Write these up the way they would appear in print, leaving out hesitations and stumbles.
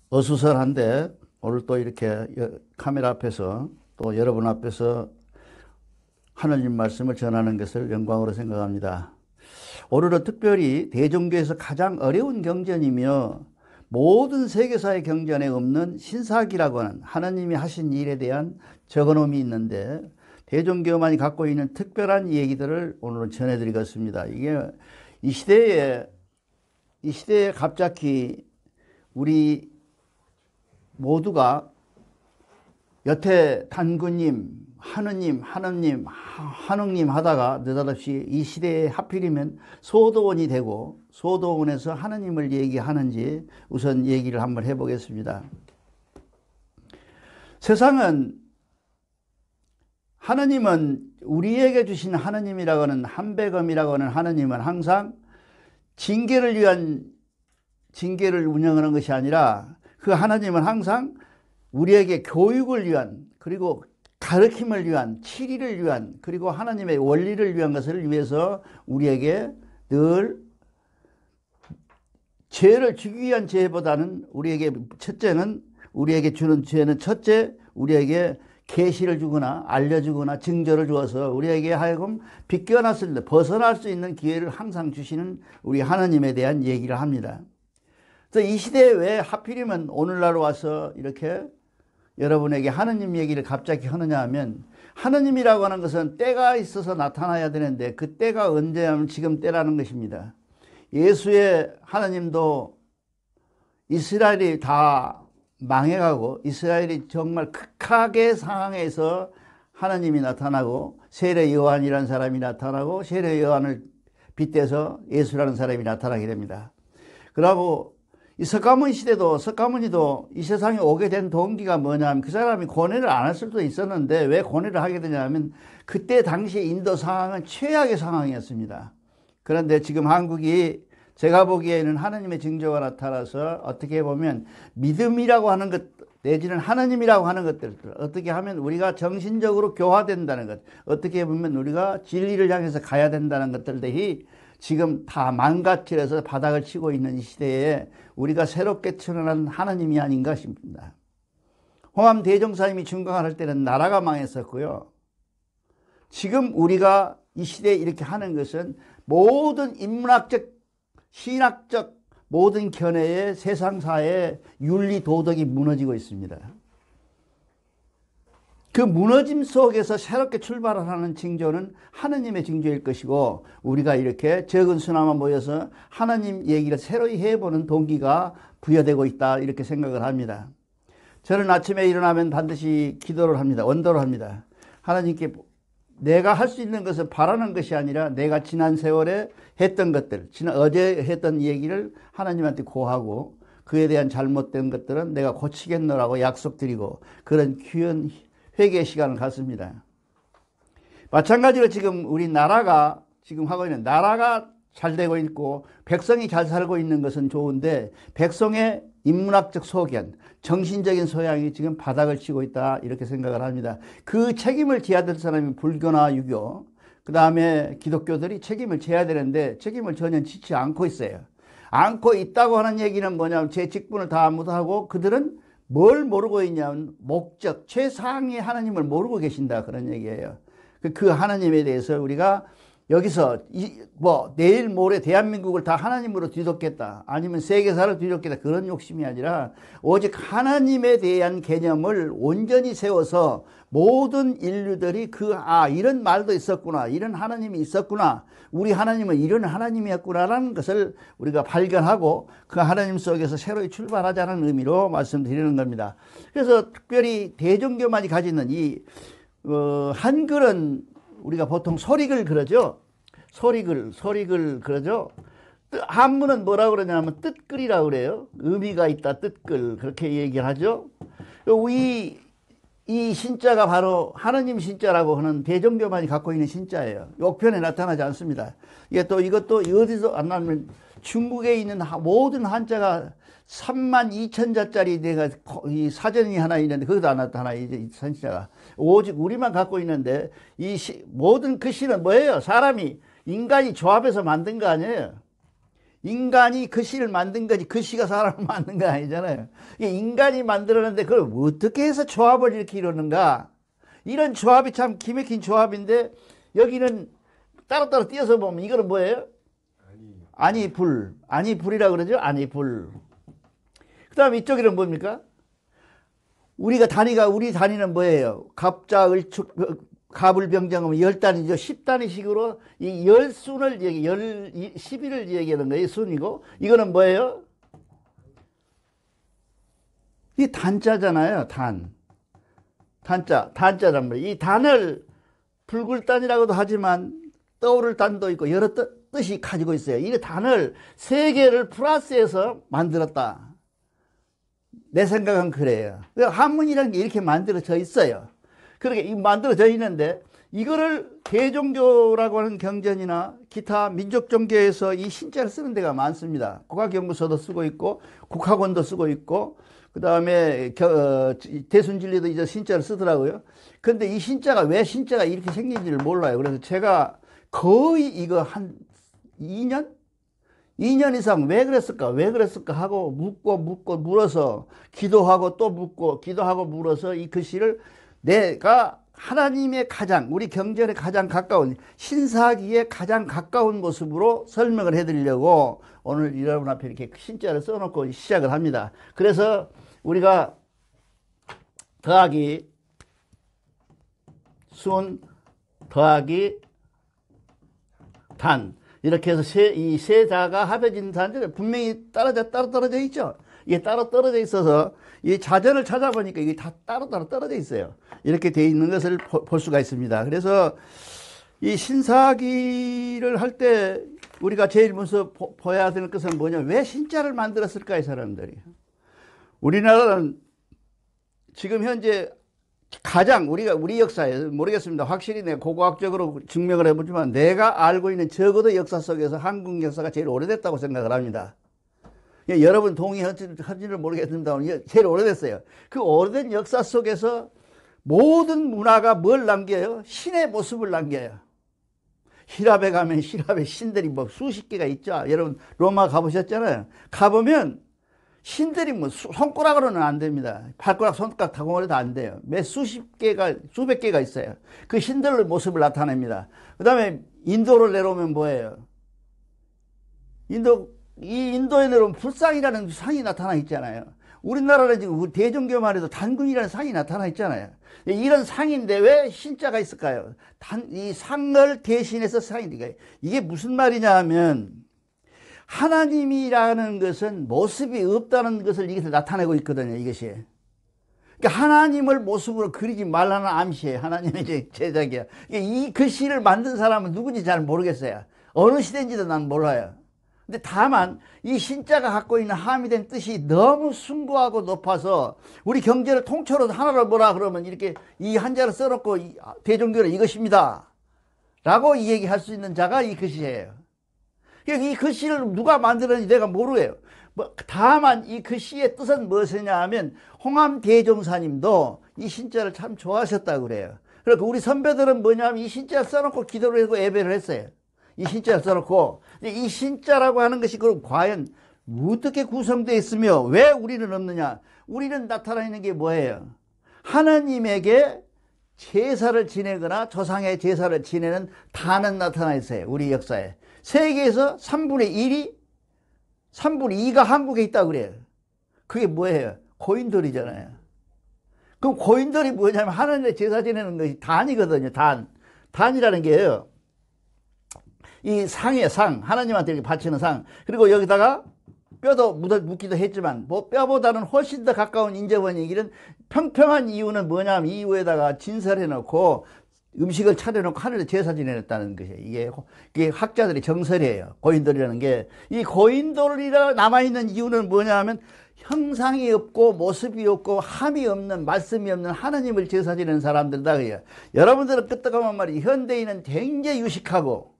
어수선한데 오늘 또 이렇게 카메라 앞에서 또 여러분 앞에서 하느님 말씀을 전하는 것을 영광으로 생각합니다. 오늘은 특별히 대종교에서 가장 어려운 경전이며 모든 세계사의 경전에 없는 신사기라고 하는 하느님이 하신 일에 대한 적어놓음이 있는데 대종교만이 갖고 있는 특별한 얘기들을 오늘은 전해드리겠습니다. 이게 이 시대에 갑자기 우리 모두가 여태 단군님, 하느님 하다가 느닷없이 이 시대에 하필이면 소도원이 되고 소도원에서 하느님을 얘기하는지 우선 얘기를 한번 해보겠습니다. 세상은 하느님은 우리에게 주신 하느님이라고 하는 한배검이라고 하는 하느님은 항상 징계를 운영하는 것이 아니라 그 하나님은 항상 우리에게 교육을 위한 그리고 가르침을 위한 치리를 위한 그리고 하나님의 원리를 위한 것을 위해서 우리에게 늘 죄를 주기 위한 죄보다는 우리에게 주는 죄는 첫째 우리에게 계시를 주거나 알려주거나 증거를 주어서 우리에게 하여금 비껴났을 때 벗어날 수 있는 기회를 항상 주시는 우리 하나님에 대한 얘기를 합니다. 그래서 이 시대에 왜 하필이면 오늘날 와서 이렇게 여러분에게 하느님 얘기를 갑자기 하느냐 하면 하느님이라고 하는 것은 때가 있어서 나타나야 되는데 그 때가 언제냐면 지금 때라는 것입니다. 예수의 하느님도 이스라엘이 다 망해가고 이스라엘이 정말 극악의 상황에서 하나님이 나타나고 세례 요한이라는 사람이 나타나고 세례 요한을 빗대서 예수라는 사람이 나타나게 됩니다. 그러고 이 석가모니 시대도 석가모니도 이 세상에 오게 된 동기가 뭐냐면 그 사람이 고뇌를 안 할 수도 있었는데 왜 고뇌를 하게 되냐면 그때 당시 인도 상황은 최악의 상황이었습니다. 그런데 지금 한국이 제가 보기에는 하나님의 징조가 나타나서 어떻게 보면 믿음이라고 하는 것 내지는 하나님이라고 하는 것들 어떻게 하면 우리가 정신적으로 교화된다는 것 어떻게 보면 우리가 진리를 향해서 가야 된다는 것들이 지금 다 망가뜨려서 바닥을 치고 있는 이 시대에 우리가 새롭게 태어난 하나님이 아닌가 싶습니다. 홍암 대종사님이 중강할 때는 나라가 망했었고요. 지금 우리가 이 시대에 이렇게 하는 것은 모든 인문학적 신학적 모든 견해의 세상사의 윤리 도덕이 무너지고 있습니다. 그 무너짐 속에서 새롭게 출발하는 징조는 하느님의 징조일 것이고 우리가 이렇게 적은 수나마 모여서 하나님 얘기를 새로이 해보는 동기가 부여되고 있다 이렇게 생각을 합니다. 저는 아침에 일어나면 반드시 기도를 합니다. 원도를 합니다. 하나님께 내가 할 수 있는 것을 바라는 것이 아니라 내가 지난 세월에 했던 것들 어제 했던 얘기를 하나님한테 고하고 그에 대한 잘못된 것들은 내가 고치겠노라고 약속드리고 그런 귀한 회개의 시간을 갖습니다. 마찬가지로 지금 우리 나라가 지금 하고 있는 나라가 잘 되고 있고 백성이 잘 살고 있는 것은 좋은데 백성의 인문학적 소견, 정신적인 소양이 지금 바닥을 치고 있다 이렇게 생각을 합니다. 그 책임을 져야 될 사람이 불교나 유교, 그 다음에 기독교들이 책임을 져야 되는데 책임을 전혀 지지 않고 있어요. 않고 있다고 하는 얘기는 뭐냐면 제 직분을 다 못하고 그들은 뭘 모르고 있냐면 목적, 최상의 하나님을 모르고 계신다 그런 얘기예요. 그 하나님에 대해서 우리가 여기서 내일 모레 대한민국을 다 하나님으로 뒤덮겠다 아니면 세계사를 뒤덮겠다 그런 욕심이 아니라 오직 하나님에 대한 개념을 온전히 세워서 모든 인류들이 이런 말도 있었구나 이런 하나님이 있었구나 우리 하나님은 이런 하나님이었구나라는 것을 우리가 발견하고 그 하나님 속에서 새로이 출발하자는 의미로 말씀드리는 겁니다. 그래서 특별히 대종교만이 가지는 이 한글은 우리가 보통 소리글 그러죠. 소리글 그러죠. 한문은 뭐라고 그러냐면 뜻글이라고 그래요. 의미가 있다 뜻글 그렇게 얘기를 하죠. 이 신자가 바로 하느님 신자라고 하는 대종교만이 갖고 있는 신자예요. 욕편에 나타나지 않습니다. 이것도 어디서 안 나면 중국에 있는 모든 한자가 32,000자짜리 내가 이 사전이 하나 있는데 거기도 안 나타나 이 선지자가 오직 우리만 갖고 있는데 모든 글씨는 뭐예요? 인간이 조합해서 만든 거 아니에요? 인간이 글씨를 만든 거지 글씨가 사람을 만든 거 아니잖아요. 이게 인간이 만들었는데 그걸 어떻게 해서 조합을 이렇게 이루는가. 이런 조합이 참 기맥힌 조합인데 여기는 따로따로 띄어서 보면 이거는 뭐예요? 아니불. 아니불이라고 그러죠. 아니불. 그 다음에 이쪽에는 뭡니까? 우리 단위는 뭐예요? 갑자, 을축, 갑을병정하면 10단위죠. 10단위식으로 이 10순을 11을 얘기하는 거예요. 순이고. 이거는 뭐예요? 이 단자잖아요. 단자란 말이에요. 이 단을 불굴단이라고도 하지만 떠오를 단도 있고 여러 뜻이 가지고 있어요. 이 단을 세 개를 플러스해서 만들었다. 내 생각은 그래요. 한문이라는 게 이렇게 만들어져 있어요. 그렇게 만들어져 있는데 이거를 대종교라고 하는 경전이나 기타 민족 종교에서 이 신자를 쓰는 데가 많습니다. 국가경부서도 쓰고 있고 국학원도 쓰고 있고 그 다음에 대순진리도 이제 신자를 쓰더라고요. 근데 이 신자가 왜 신자가 이렇게 생긴지를 몰라요. 그래서 제가 거의 이거 한 2년 이상 왜 그랬을까 하고 묻고 물어서 기도하고 또 묻고 기도하고 물어서 이 글씨를 내가 하나님의 우리 경전에 가장 가까운 신사기에 가장 가까운 모습으로 설명을 해드리려고 오늘 여러분 앞에 이렇게 신자를 써놓고 시작을 합니다. 그래서 우리가 더하기 순 더하기 단 이렇게 해서 이 세 자가 합해진 단자가 분명히 따로 떨어져 있죠. 이게 따로 떨어져 있어서 이 자전을 찾아보니까 이게 다 따로 떨어져 있어요. 이렇게 돼 있는 것을 볼 수가 있습니다. 그래서 이 신사기를 할 때 우리가 제일 먼저 봐야 되는 것은 뭐냐? 왜 신자를 만들었을까, 이 사람들이? 우리나라는 지금 현재 가장 우리 역사에 모르겠습니다. 확실히 내가 고고학적으로 증명을 해보지만 내가 알고 있는 적어도 역사 속에서 한국 역사가 제일 오래됐다고 생각을 합니다. 여러분 동의하지를 모르겠습니다. 제일 오래됐어요. 그 오래된 역사 속에서 모든 문화가 뭘 남겨요? 신의 모습을 남겨요. 히랍에 가면 히랍의 신들이 뭐 수십 개가 있죠. 여러분 로마 가보셨잖아요. 가보면 신들이 뭐 손가락으로는 안 됩니다. 발가락, 손가락 다 공으로도 안 돼요. 수백 개가 있어요. 그 신들의 모습을 나타냅니다. 그 다음에 인도를 내려오면 뭐예요? 인도에 내려오면 불상이라는 상이 나타나 있잖아요. 우리나라는 지금 대종교만 해도 단군이라는 상이 나타나 있잖아요. 이런 상인데 왜 신자가 있을까요? 이 상을 대신해서 상이니까. 이게 무슨 말이냐 하면 하나님이라는 것은 모습이 없다는 것을 이것을 나타내고 있거든요. 이것이. 그러니까 하나님을 모습으로 그리지 말라는 암시예요. 하나님의 제작이야. 이 글씨를 만든 사람은 누군지 잘 모르겠어요. 어느 시대인지도 난 몰라요. 근데 다만 이 신자가 갖고 있는 함의된 뜻이 너무 숭고하고 높아서 우리 경제를 통째로 하나를 뭐라 그러면 이렇게 이 한자를 써놓고 대종교는 이것입니다 라고 이 얘기할 수 있는 자가 이 글씨예요. 이 글씨를 누가 만들었는지 내가 모르요. 다만 이 글씨의 뜻은 무엇이냐 하면 홍암 대종사님도 이 신자를 참 좋아하셨다고 그래요. 그러니까 우리 선배들은 뭐냐면 이 신자를 써놓고 기도를 하고 예배를 했어요. 이 신자를 써놓고 이 신자라고 하는 것이 그럼 과연 어떻게 구성되어 있으며 왜 우리는 없느냐? 우리는 나타나 있는 게 뭐예요? 하나님에게 제사를 지내거나 조상의 제사를 지내는 단은 나타나 있어요. 우리 역사에. 세계에서 3분의 2가 한국에 있다고 그래요. 그게 뭐예요? 고인돌이잖아요. 그럼 고인돌이 뭐냐면 하나님의 제사 지내는 것이 단이거든요. 단이라는 게요. 이 상이에요. 상. 하나님한테 이렇게 바치는 상. 그리고 여기다가 뼈도 묻기도 했지만 뭐 뼈보다는 훨씬 더 가까운 인접한 얘기는 평평한 이유는 뭐냐면 이 위에다가 진설해 놓고 음식을 차려놓고 하늘에 제사 지내렸다는 것이에요. 이게 학자들의 정설이에요. 고인돌이라는 게. 이 고인돌이라 남아있는 이유는 뭐냐면 형상이 없고 모습이 없고 함이 없는 말씀이 없는 하나님을 제사 지내는 사람들이다 그래요. 여러분들은 끄떡하면 말이에요. 현대인은 굉장히 유식하고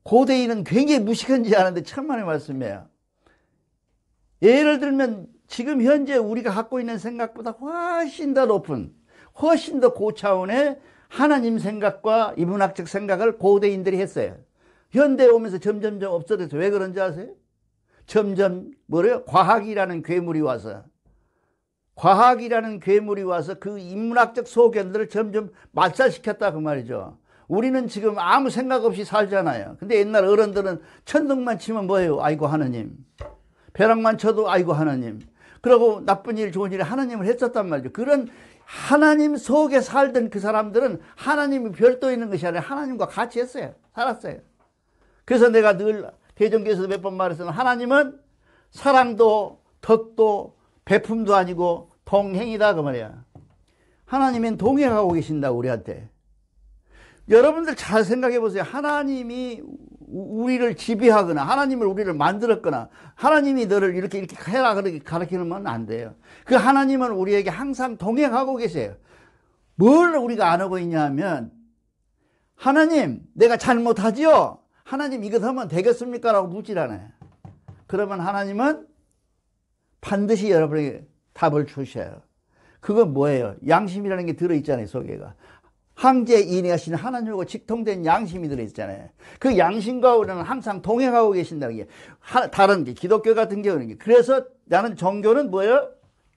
고대인은 굉장히 무식한지 아는데 천만의 말씀이에요. 예를 들면 지금 현재 우리가 갖고 있는 생각보다 훨씬 더 높은 훨씬 더 고차원의 하나님 생각과 이분학적 생각을 고대인들이 했어요. 현대에 오면서 점점점 없어져서 왜 그런지 아세요? 점점 뭐래요? 과학이라는 괴물이 와서 그 인문학적 소견들을 점점 말살시켰다 그 말이죠. 우리는 지금 아무 생각 없이 살잖아요. 근데 옛날 어른들은 천둥만 치면 뭐예요? 아이고 하느님. 벼락만 쳐도 아이고 하느님. 그러고 나쁜 일 좋은 일 하나님을 했었단 말이죠. 그런 하나님 속에 살던 그 사람들은 하나님이 별도에 있는 것이 아니라 하나님과 같이 했어요. 살았어요. 그래서 내가 늘 대종교에서도 몇 번 말했으면 하나님은 사랑도 덕도 배품도 아니고 동행이다 그 말이야. 하나님은 동행하고 계신다 우리한테. 여러분들 잘 생각해 보세요. 하나님이 우리를 지배하거나 하나님을 우리를 만들었거나 하나님이 너를 이렇게 해라 그렇게 가르치면 안 돼요. 그 하나님은 우리에게 항상 동행하고 계세요. 뭘 우리가 안 하고 있냐 하면 하나님 내가 잘못하지요? 하나님 이것 하면 되겠습니까? 라고 묻질 않아요. 그러면 하나님은 반드시 여러분에게 답을 주셔요. 그건 뭐예요? 양심이라는 게 들어있잖아요. 속에가. 황제인하시는 하나님과 직통된 양심이 들어있잖아요. 그 양심과 우리는 항상 동행하고 계신다는 게 다른 게 기독교 같은 경우는 그래서 나는 종교는 뭐예요?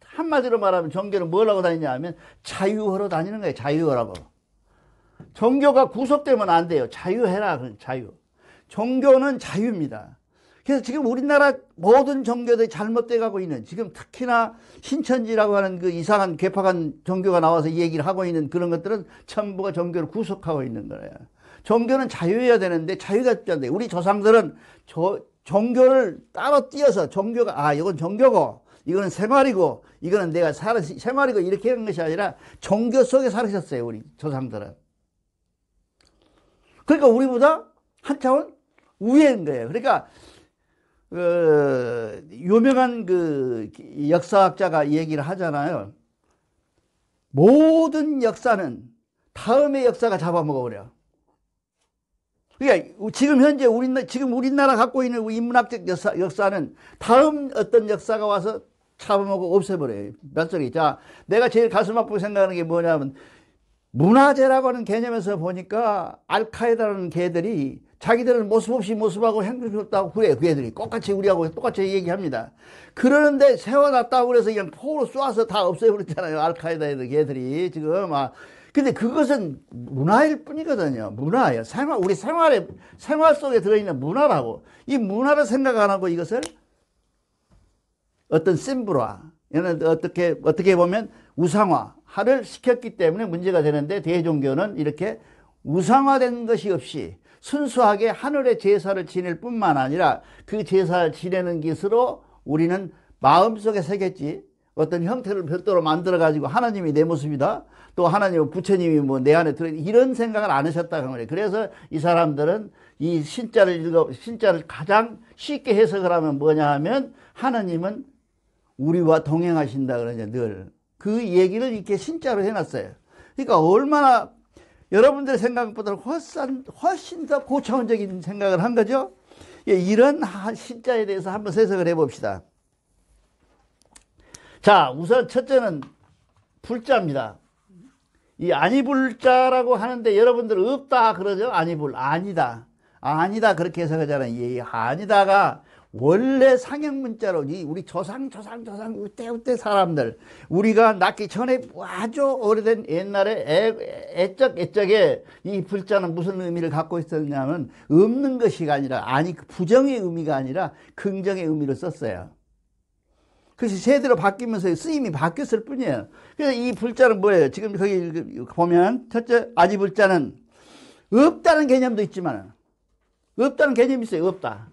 한마디로 말하면 종교는 뭐라고 다니냐 하면 자유하러 다니는 거예요. 자유하라고. 종교가 구속되면 안 돼요. 자유해라. 자유. 종교는 자유입니다. 그래서 지금 우리나라 모든 종교들이 잘못돼 가고 있는 지금 특히나 신천지라고 하는 그 이상한 개파간 종교가 나와서 얘기를 하고 있는 그런 것들은 전부가 종교를 구속하고 있는 거예요. 종교는 자유해야 되는데 자유가 없지 않아요. 우리 조상들은 종교를 따로 띄어서 종교가 이건 종교고 이거는 생활이고 이거는 내가 생활이고 이렇게 한 것이 아니라 종교 속에 살으셨어요. 우리 조상들은. 그러니까 우리보다 한 차원 위인 거예요. 그러니까 유명한 그 역사학자가 얘기를 하잖아요. 모든 역사는 다음의 역사가 잡아먹어버려. 그러니까 지금 현재 우리나라 갖고 있는 인문학적 역사는 다음 어떤 역사가 와서 잡아먹고 없애버려요. 멸종이. 자, 내가 제일 가슴 아프게 생각하는 게 뭐냐면 문화재라고 하는 개념에서 보니까 알카에다라는 개들이 자기들은 모습 없이 모습하고 행동이 없다고 그래. 그 애들이 똑같이 우리하고 똑같이 얘기합니다. 그러는데 세워놨다고 그래서 그냥 포로 쏘아서 다 없애버렸잖아요. 알카에다 애들 개들이 지금 근데 그것은 문화일 뿐이거든요. 문화예요. 우리 생활 속에 들어있는 문화라고. 이 문화를 생각 안 하고 이것을 어떤 심블화, 어떻게 보면 우상화를 시켰기 때문에 문제가 되는데 대종교는 이렇게 우상화된 것이 없이 순수하게 하늘의 제사를 지낼 뿐만 아니라 그 제사를 지내는 것으로 우리는 마음속에 새겼지 어떤 형태를 별도로 만들어가지고 하나님이 내 모습이다. 또 하나님은 부처님이 뭐 내 안에 들어 이런 생각을 안 하셨다고 말이에요. 그래서 이 사람들은 이 신자를 가장 쉽게 해석을 하면 뭐냐 하면 하나님은 우리와 동행하신다 그러냐 늘. 그 얘기를 이렇게 신자로 해놨어요. 그러니까 얼마나 여러분들의 생각보다 훨씬 더 고차원적인 생각을 한 거죠. 이런 신자에 대해서 한번 해석을 해봅시다. 자, 우선 첫째는 불자입니다. 이 아니불자라고 하는데 여러분들 없다 그러죠? 아니다 그렇게 해석하잖아요. 이 아니다가 원래 상형문자로 우리 조상 그때 사람들 우리가 낳기 전에 아주 오래된 옛날에 애적에 이 불자는 무슨 의미를 갖고 있었냐면 없는 것이 아니라 부정의 의미가 아니라 긍정의 의미를 썼어요. 그래서 세대로 바뀌면서 쓰임이 바뀌었을 뿐이에요. 그래서 이 불자는 뭐예요? 지금 거기 보면 첫째 아니불자는 없다는 개념도 있지만 없다는 개념이 있어요. 없다.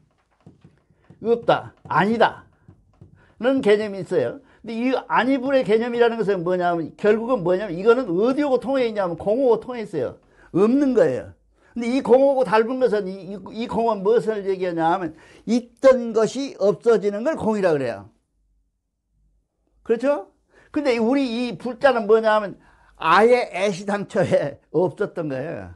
아니다는 개념이 있어요. 근데 이 아니불의 개념이라는 것은 뭐냐면 결국은 뭐냐면 이거는 어디하고 통해 있냐면 공하고 통해 있어요. 없는 거예요. 근데 이 공하고 닮은 것은 이 공은 무엇을 얘기하냐 하면 있던 것이 없어지는 걸 공이라 그래요. 그렇죠? 근데 우리 이 불자는 뭐냐 하면 아예 애시당초에 없었던 거예요.